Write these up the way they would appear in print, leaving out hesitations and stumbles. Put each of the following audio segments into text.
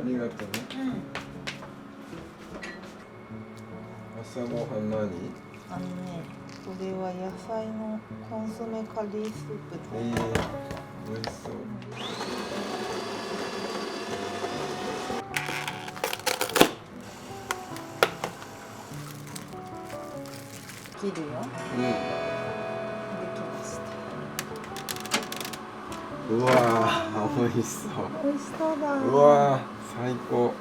りがとうね。朝ごはん何？これは野菜のコンソメカリースープで。美味しそう。切るよ。できました。うわー、美味しそう。美味しそうだ。うわー、最高。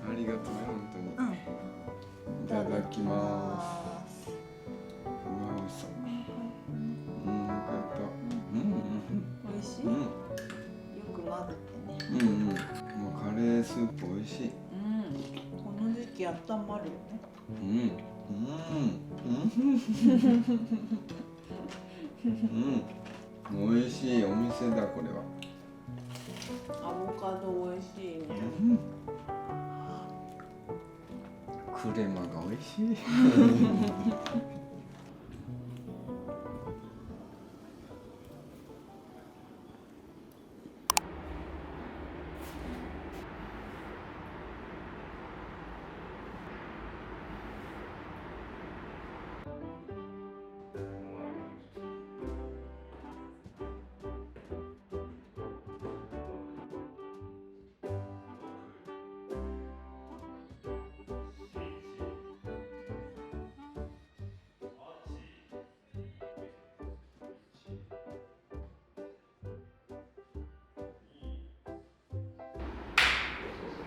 ありがとうね、本当に。いただきます。うわ、美味しそう。よかった。美味しい？よく混ぜてね。もうカレースープ美味しい。この時期温まるよね。美味しいお店だこれは。アボカド美味しいね。クレマが美味しい。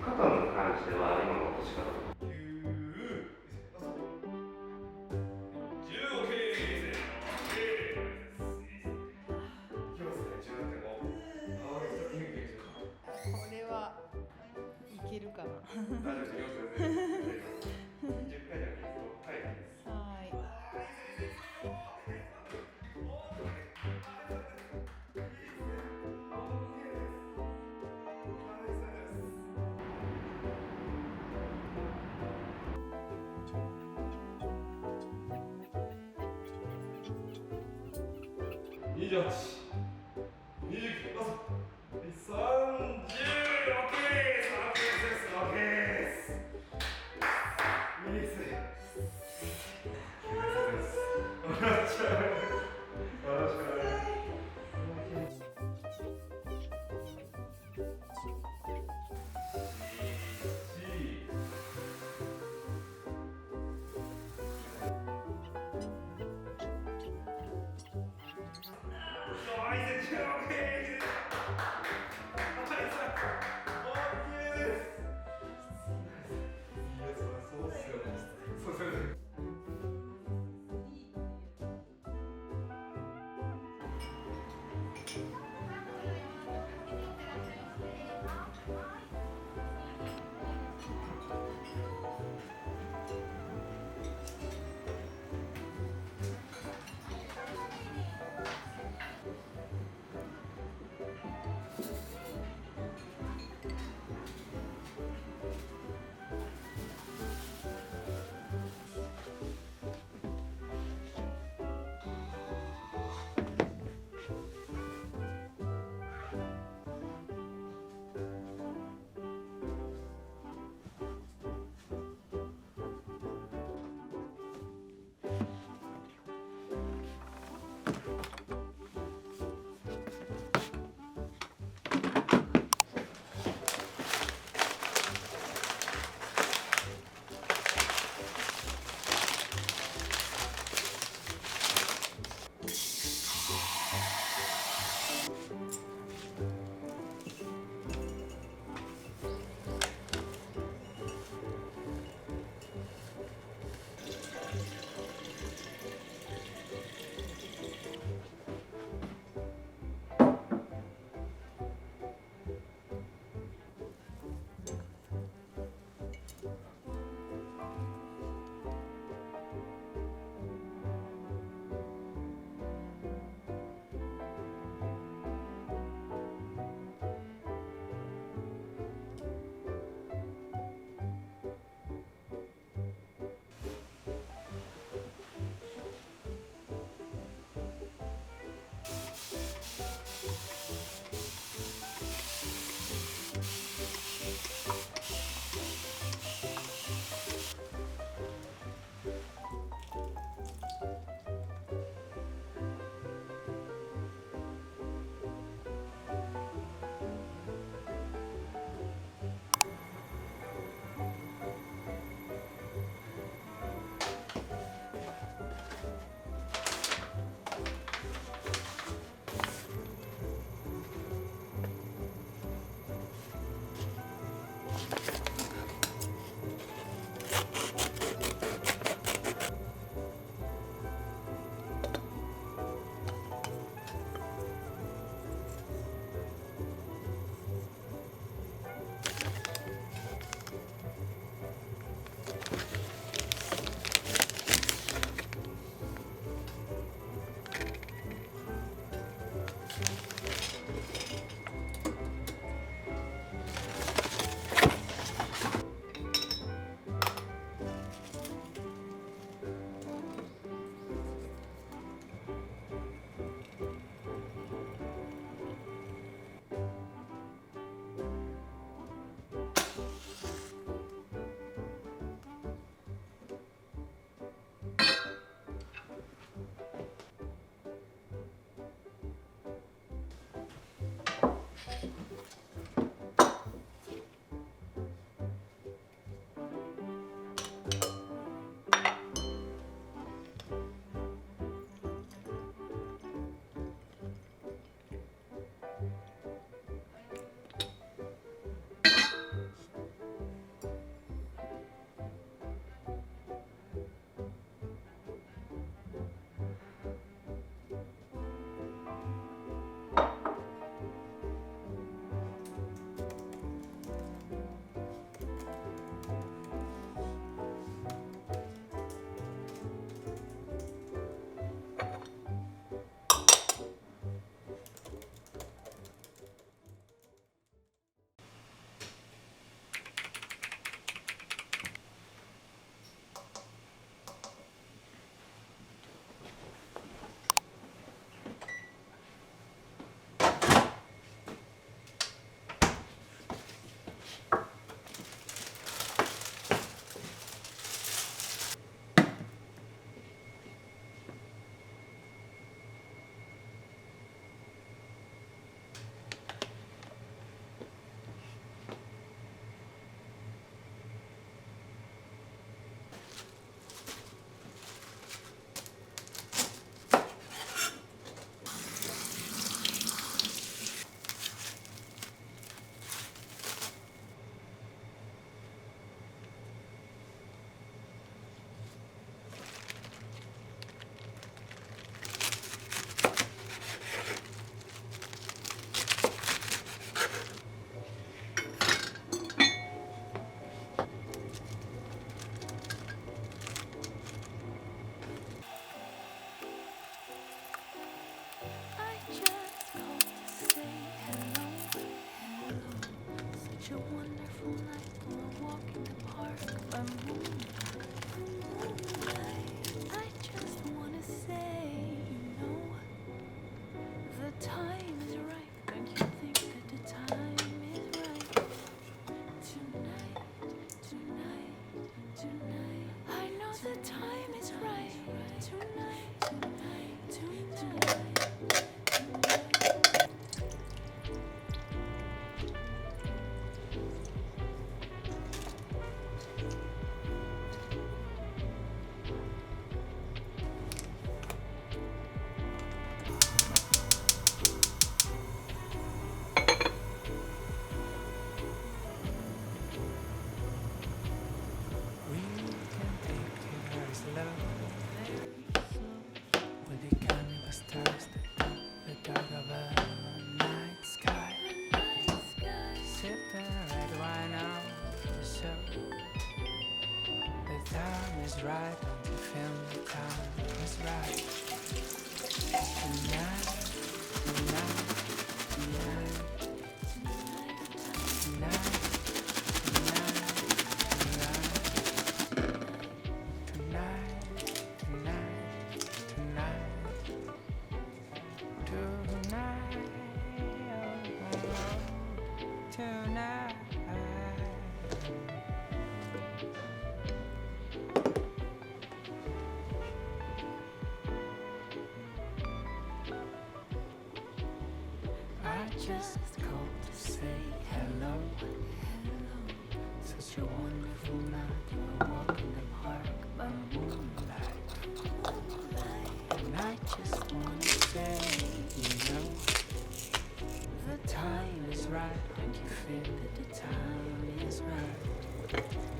肩に関しては今の落とし方。これはいけるかな。28、29、30、OK です。OK です。いいですね。笑っちゃう。笑っちゃう。the time is right tonight. Right, don't you feel the time is right? Tonight, tonight, tonight, tonight, tonight, tonight. Just called to say hello. Such a wonderful night. We'll walk in the park by moonlight. And I just want to say, you know, the time is right. Don't you feel that the time is right?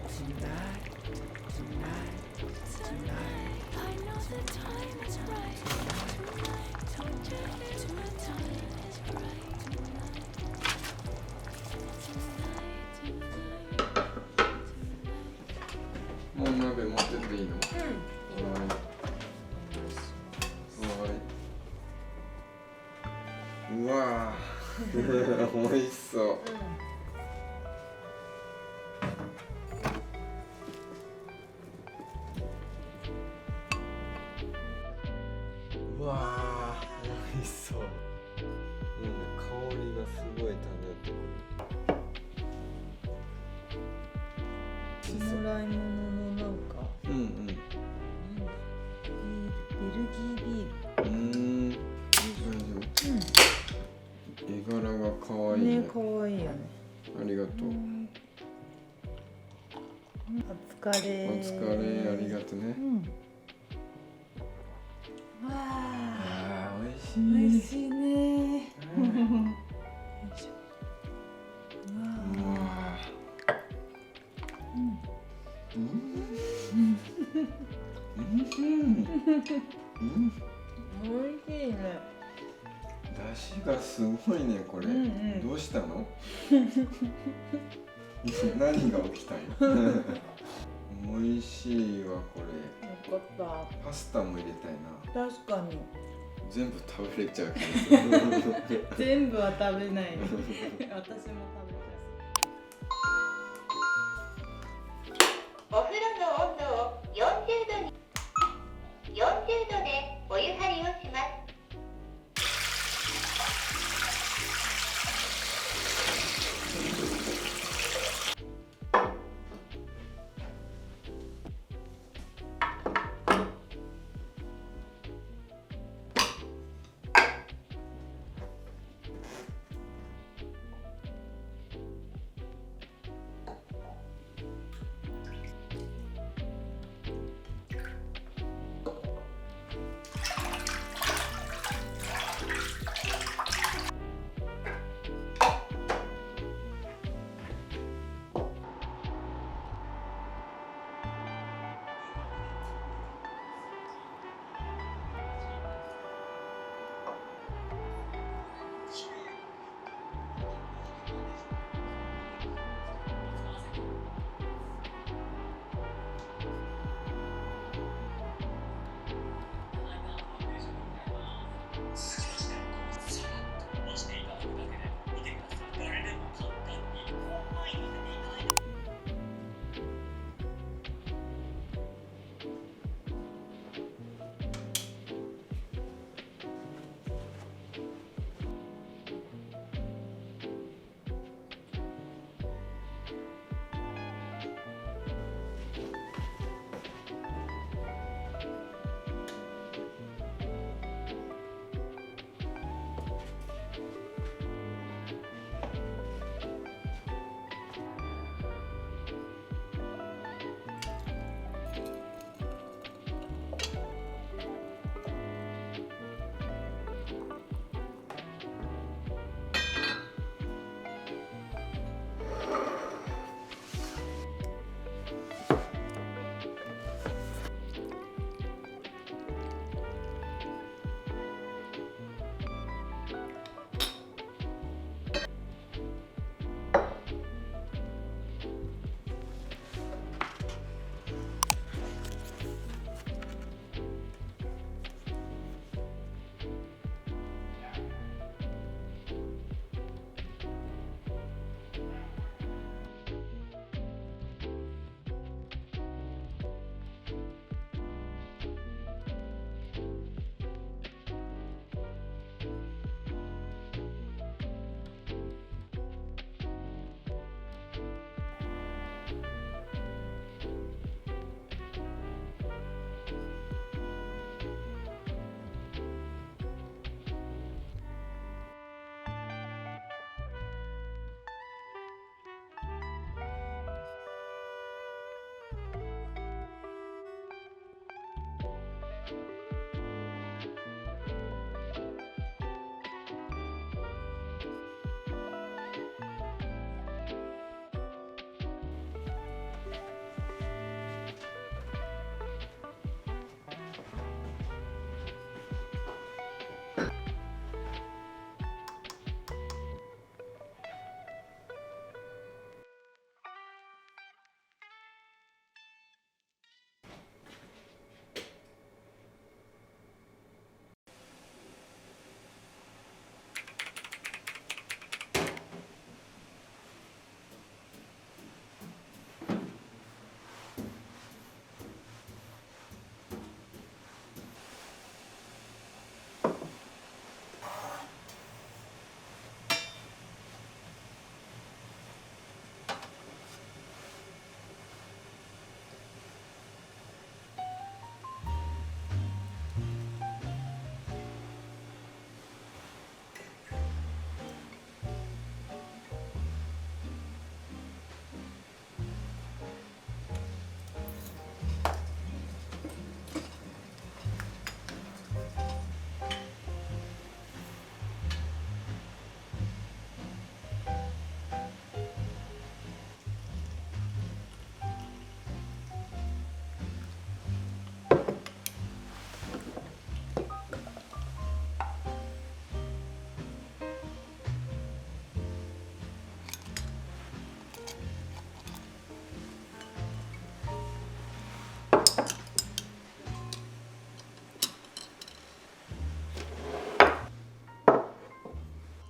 Tonight, tonight, tonight. I know the time is right. Tonight, the time is right.もう鍋持ってっていいの？はい。うわー美味しそう。うわー美味しそう。香りがすごい漂ってくる。もらい物のなんかうんうん。なんだベルギービール大丈夫。絵柄が可愛いね。ね、可愛いよね。ありがとう。お疲れ。お疲れ、ありがとうね。わあ、あー、美味しい。美味しいね。美味しいね。出汁がすごいね、これ。どうしたの？何が起きたんや。美味しいわ、これ。よかった。パスタも入れたいな。確かに。全部食べれちゃうけど。全部は食べない。私も食べちゃう。お風呂の温度を40度でお湯張りをします。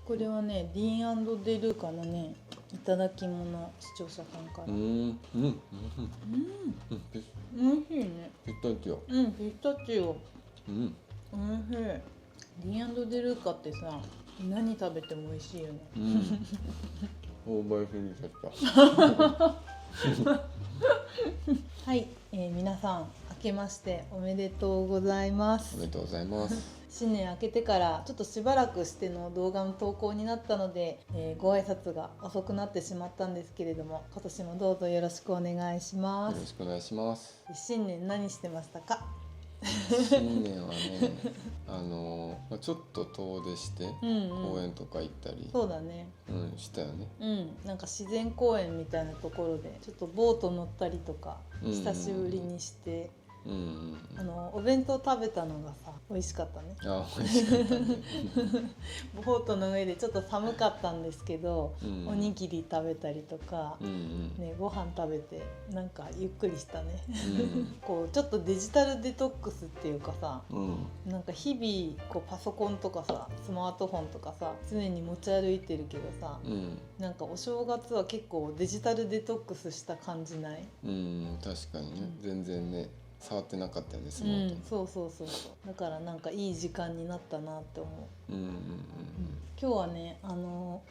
これはね、ディーン&デルーカのね、いただき物、視聴者さんから。美味しいね。ピスタチオ。ピスタチオ。美味しい。ディーン&デルーカってさ、何食べても美味しいよね。オーバーフィニちゃった。はい、皆さん明けましておめでとうございます。おめでとうございます。新年明けてからちょっとしばらくしての動画の投稿になったので、ご挨拶が遅くなってしまったんですけれども、今年もどうぞよろしくお願いしまよろす。しくお願いします。新年何してましたか？新年はね、ちょっと遠出して公園とか行ったり、そうだね。したよね。なんか自然公園みたいなところでちょっとボート乗ったりとか久しぶりにして、お弁当食べたのがさ美味しかったね。美味しかったね。ボートの上でちょっと寒かったんですけど、おにぎり食べたりとか、ご飯食べてなんかゆっくりしたね。こうちょっとデジタルデトックスっていうかさ、なんか日々こうパソコンとかさスマートフォンとかさ常に持ち歩いてるけどさ、なんかお正月は結構デジタルデトックスした感じない？確かにね、全然ね触ってなかったよね、スマート。そうだからなんかいい時間になったなって思う。今日はね、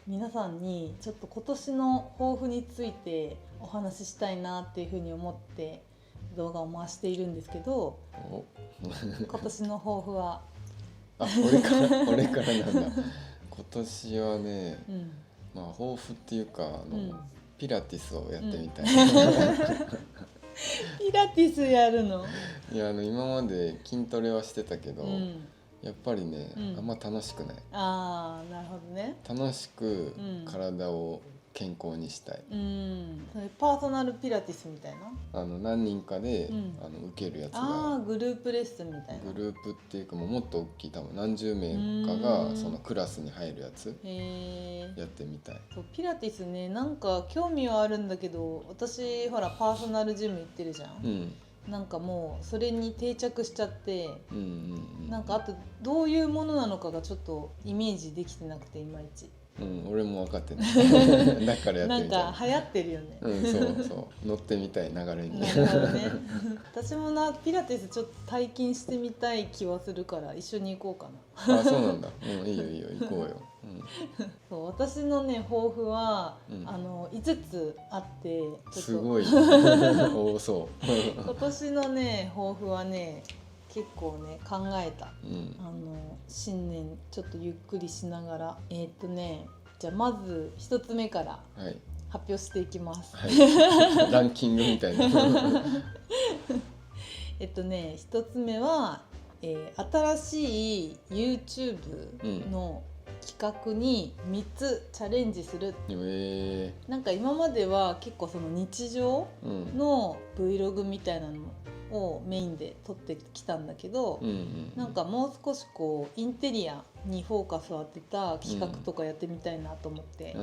皆さんにちょっと今年の抱負についてお話ししたいなっていうふうに思って動画を回しているんですけど、今年の抱負は俺からなんだ。今年はね、抱負っていうかピラティスをやってみたい。ピラティスやるの？いや今まで筋トレはしてたけど、やっぱりね、あんま楽しくない。なるほどね。楽しく体を健康にしたい。それパーソナルピラティスみたいな？何人かで、受けるやつが。グループレッスンみたいな。グループっていうかもっと大きい、多分何十名かがそのクラスに入るやつやってみたい。そうピラティスね、なんか興味はあるんだけど、私ほらパーソナルジム行ってるじゃん。なんかもうそれに定着しちゃって、なんかあとどういうものなのかがちょっとイメージできてなくていまいち。俺も分かってないだからやってみたい。なんか流行ってるよね。そう乗ってみたい流れに。なるほどね。私もピラティスちょっと体験してみたい気はするから一緒に行こうかな。そうなんだ。いいよ行こうよ。そう私のね抱負は、5つあってちょっとすごい多そう。今年のね抱負はね結構ね考えた、新年ちょっとゆっくりしながらじゃあまず1つ目から発表していきます、ランキングみたいな。1つ目は新しい YouTube の企画に3つチャレンジする、なんか今までは結構その日常の Vlog みたいなのをメインで撮ってきたんだけど、なんかもう少しこうインテリアにフォーカスを当てた企画とかやってみたいなと思って、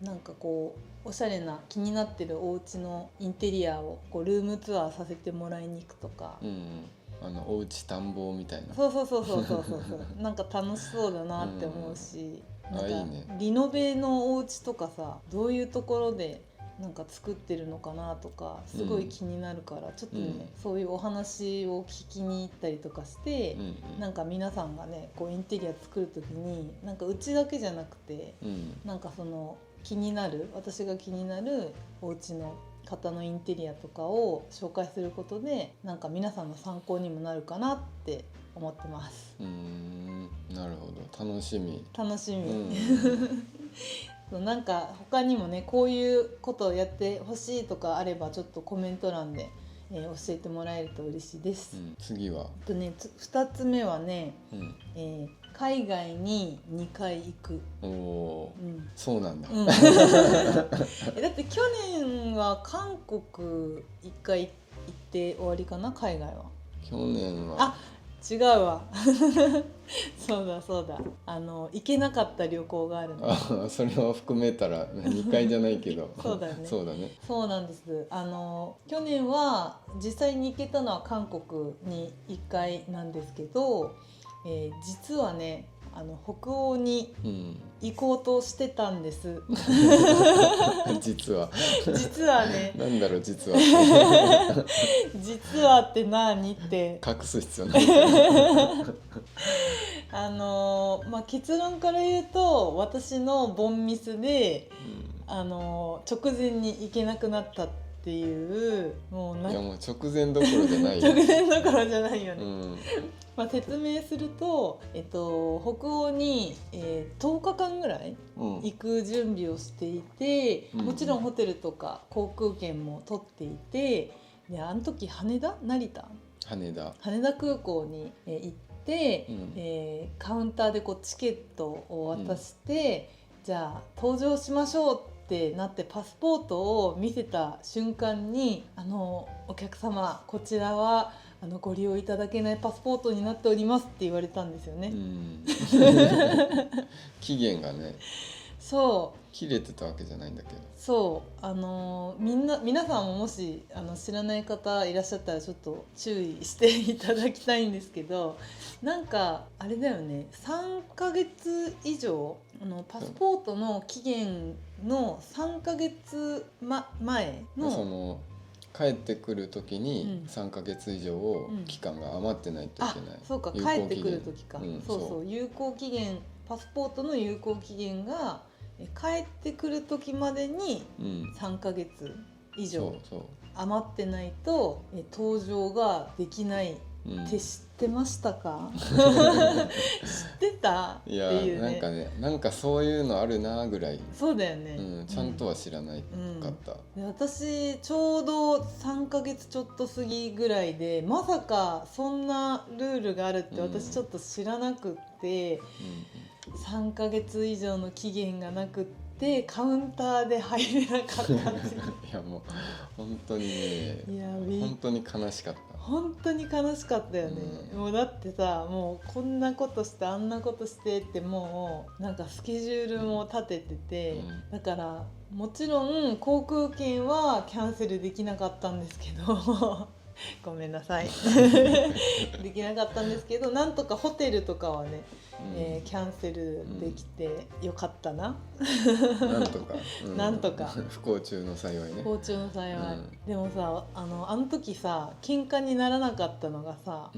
なんかこうおしゃれな気になってるお家のインテリアをこうルームツアーさせてもらいに行くとか、おうち探訪みたいな。そうなんか楽しそうだなって思うし、なんかいいね。リノベのお家とかさ、どういうところでなんか作ってるのかなとかすごい気になるから、ちょっとね、そういうお話を聞きに行ったりとかして、なんか皆さんがねこうインテリア作る時になんかうちだけじゃなくて、なんかその私が気になるお家の方のインテリアとかを紹介することで、なんか皆さんの参考にもなるかなって思ってます。なるほど、楽しみ。なんか他にもねこういうことをやってほしいとかあればちょっとコメント欄で、教えてもらえると嬉しいです。次は2つ目はね、海外に2回行く。そうなんだ。だって去年は韓国1回行って終わりかな、海外は。去年は違うわそうだ行けなかった旅行があるの。それは含めたら2回じゃないけどそうだよね。そうだね。そうなんです。去年は実際に行けたのは韓国に1回なんですけど、実はね北欧に行こうとしてたんです。実はねなんだろう実は実はって何って隠す必要ない結論から言うと私のボンミスで、直前に行けなくなったっていう、もういやもう直前どころじゃないよ直前どころじゃないよね。説明すると、北欧に、10日間ぐらい行く準備をしていて、もちろんホテルとか航空券も取っていて、であの時羽田空港に、行って、カウンターでこうチケットを渡して、じゃあ搭乗しましょうってなってパスポートを見せた瞬間にお客様こちらはご利用いただけないパスポートになっておりますって言われたんですよね。期限がね切れてたわけじゃないんだけど、皆さんももし知らない方いらっしゃったらちょっと注意していただきたいんですけど、なんかあれだよね、3ヶ月以上パスポートの期限の3ヶ月、前のその帰ってくる時に3ヶ月以上期間が余ってないといけない。そうか、帰ってくる時か、有効期限、パスポートの有効期限が帰ってくる時までに3ヶ月以上余ってないと搭乗ができないって知ってましたか？知ってたっていうね。なんかそういうのあるなぐらい。そうだよね、ちゃんとは知らないかった、で私ちょうど3ヶ月ちょっと過ぎぐらいで、まさかそんなルールがあるって私ちょっと知らなくって、3ヶ月以上の期限がなくってカウンターで入れなかったんですよ。いやもう本当にね、本当に悲しかった。本当に悲しかったよね、もうだってさ、もうこんなことしてあんなことしてってもうなんかスケジュールも立ててて、だからもちろん航空券はキャンセルできなかったんですけどごめんなさいできなかったんですけど、なんとかホテルとかはね、キャンセルできてよかったななんとか不幸中の幸いね。不幸中の幸い、でもさあの時さ喧嘩にならなかったのがさ、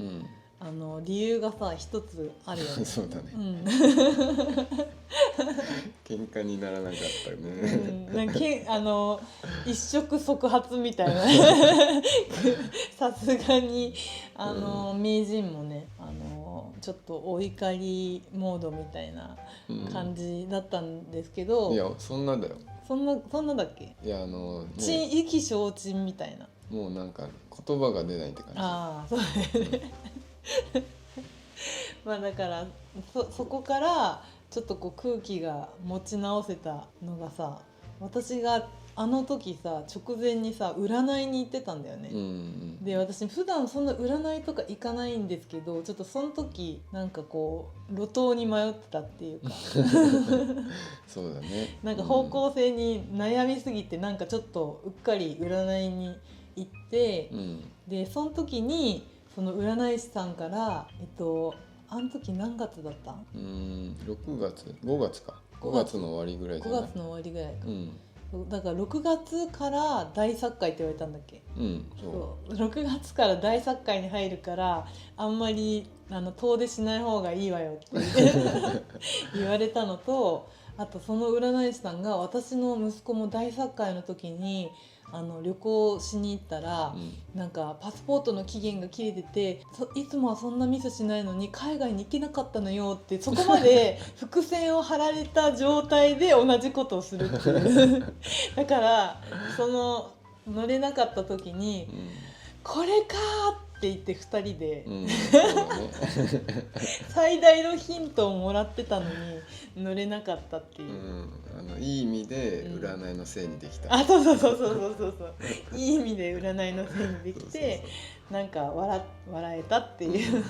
理由がさ一つあるよね。そうだね、喧嘩にならなかったね、一触即発みたいなさすがに名人もねちょっとお怒りモードみたいな感じだったんですけど、いやそんなだよ。そんなだっけ？いや意気消沈みたいな。もうなんか言葉が出ないって感じ。そうだよねまあだからそこからちょっとこう空気が持ち直せたのがさ、私があの時さ直前にさ占いに行ってたんだよね、で私普段そんな占いとか行かないんですけど、ちょっとその時なんかこう路頭に迷ってたっていうかそうだね、なんか方向性に悩みすぎて、なんかちょっとうっかり占いに行って、でその時にその占い師さんからあの時何月だった？6月5月か5月の終わりぐらいじゃない？5月の終わりぐらいか、だから6月から大作会って言われたんだっけ？そう6月から大作会に入るからあんまり遠出しない方がいいわよって言われたのと、あとその占い師さんが私の息子も大作会の時に旅行しに行ったら、なんかパスポートの期限が切れてて、いつもはそんなミスしないのに海外に行けなかったのよって、そこまで伏線を張られた状態で同じことをするっていうだからその乗れなかった時に、これかって言って2人で、最大のヒントをもらってたのに乗れなかったっていう、いい意味で占いのせいにできた、そういい意味で占いのせいにできて、なんか笑えたっていう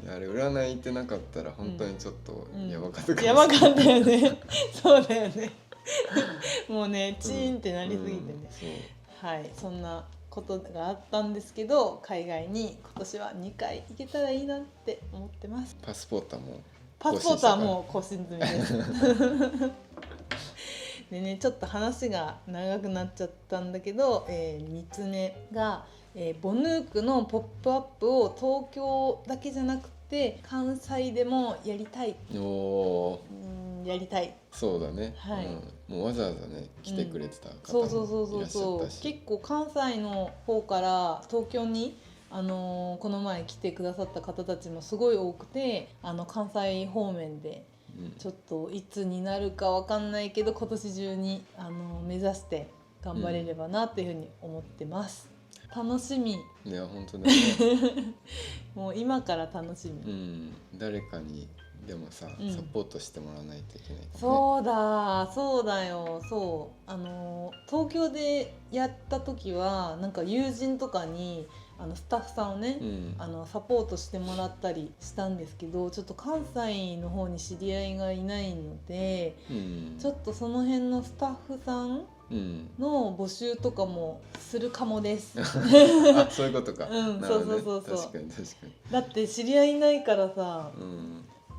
あれ占い行ってなかったら本当にちょっとやばかったかもしれない、やばかったよねそうだよねもうねチーンってなりすぎてね、はい、そんなことがあったんですけど、海外に今年は2回行けたらいいなって思ってます。パスポートはもう更新済みですでね、ちょっと話が長くなっちゃったんだけど、3つ目が、ボヌークのポップアップを東京だけじゃなくて関西でもやりたい。やりたい。そうだね、はい、もうわざわざね来てくれてた方もいらっしゃったし、結構関西の方から東京にこの前来てくださった方たちもすごい多くて、関西方面でちょっといつになるかわかんないけど今年中に目指して頑張れればなっていうふうに思ってます。楽しみ。いや本当だねもう今から楽しみ、誰かにでもさ、サポートしてもらわないといけない、そうだよ。東京でやった時はなんか友人とかにスタッフさんをね、サポートしてもらったりしたんですけど、ちょっと関西の方に知り合いがいないので、ちょっとその辺のスタッフさんの募集とかもするかもですあ、そういうことか。そう確かにだって知り合いいないからさ、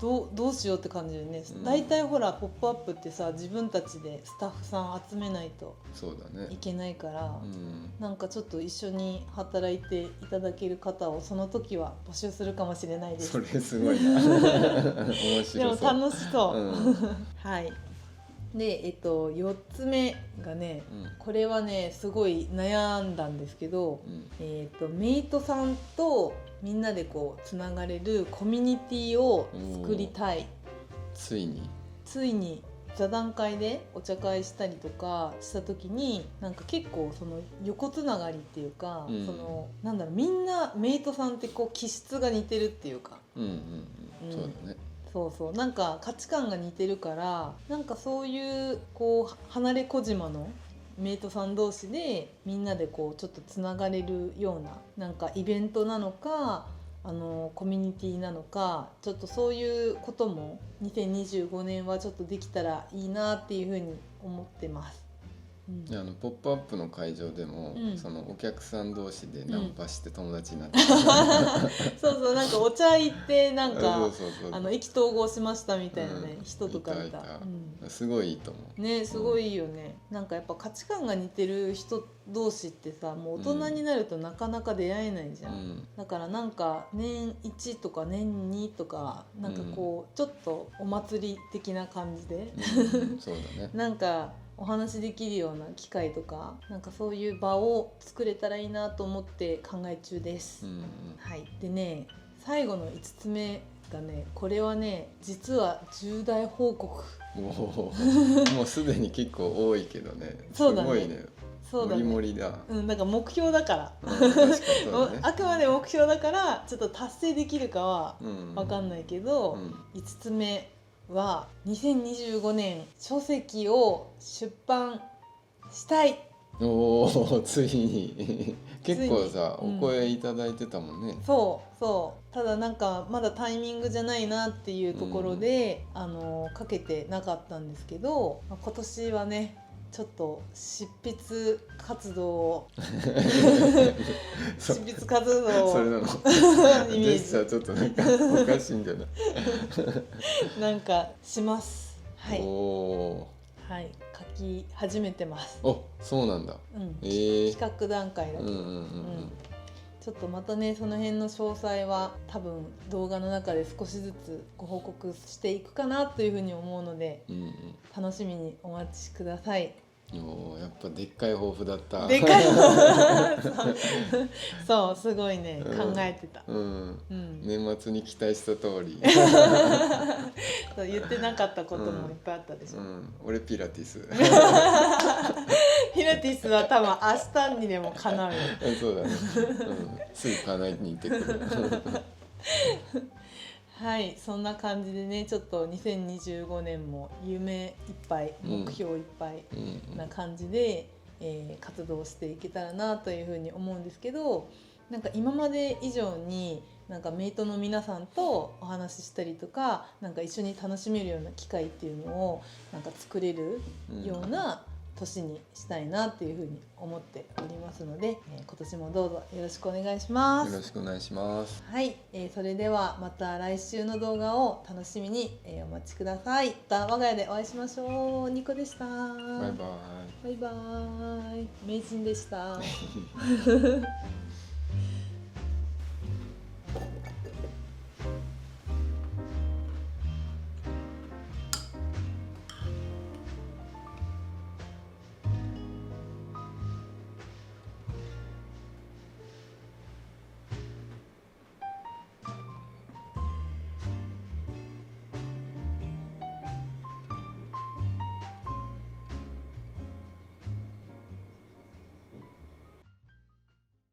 どうしようって感じでね、大体ほらポップアップってさ自分たちでスタッフさん集めないといけないから、なんかちょっと一緒に働いていただける方をその時は募集するかもしれないです。それすごいな面白そう。でも楽しそう、はいで、4つ目がね、これはねすごい悩んだんですけど、メイトさんとみんなでこうつながれるコミュニティを作りたい。ついに座談会でお茶会したりとかした時に、なんか結構その横つながりっていうか、そのなんだろう、みんなメイトさんってこう気質が似てるっていうか、そうだね。そうなんか価値観が似てるから、なんかそういうこう離れ小島のメイトさん同士でみんなでこうちょっとつながれるような、なんかイベントなのかコミュニティなのか、ちょっとそういうことも2025年はちょっとできたらいいなっていうふうに思ってます。ポップアップの会場でも、そのお客さん同士でナンパして友達になって、そうなんかお茶行ってなんか意気投合しましたみたいなね、人とかいた。すごいいいと思うね、すごいいいよね。なんかやっぱ価値観が似てる人同士ってさ、もう大人になるとなかなか出会えないじゃん、だからなんか年1とか年2とかなんかこうちょっとお祭り的な感じで、そうだねなんかお話できるような機会とか、なんかそういう場を作れたらいいなと思って考え中です、はい。でね、最後の5つ目がね、これはね実は重大報告。もうすでに結構多いけどね。そうだね、すごいね。そうだね。モリモリだ。なんか目標だから、確かにそうだね。あくまで目標だからちょっと達成できるかはうん分かんないけど、5つ目は2025年書籍を出版したい。おお、ついに結構さ、ついにお声いただいてたもんね。そうただなんかまだタイミングじゃないなっていうところで、かけてなかったんですけど、今年はねちょっと執筆活動をそ執筆活動をそれなの。イメジェースチャーちょっとなんかおかしいんじゃない？ジなんかします。はい、おお。はい、書き始めてます。お、そうなんだ。企画段階だけど、うんちょっとまたねその辺の詳細は多分動画の中で少しずつご報告していくかなというふうに思うので、楽しみにお待ちください。お、やっぱでっかい抱負だった。でかいそうすごいね、考えてた、年末に期待した通り。そう言ってなかったこともいっぱいあったでしょ。俺ピラティス。ピラティスは多分明日にでも叶うよ。そうだね。すぐ叶いに行ってくる。はい、そんな感じでねちょっと2025年も夢いっぱい、目標いっぱいな感じで、活動していけたらなというふうに思うんですけど、なんか今まで以上になんかメイトの皆さんとお話ししたりとか、なんか一緒に楽しめるような機会っていうのをなんか作れるような年にしたいなっていうふうに思っておりますので、今年もどうぞよろしくお願いします。よろしくお願いします。はい、それではまた来週の動画を楽しみに、お待ちください。また我が家でお会いしましょう。ニコでした。バイバイ。バイバイ。名人でした。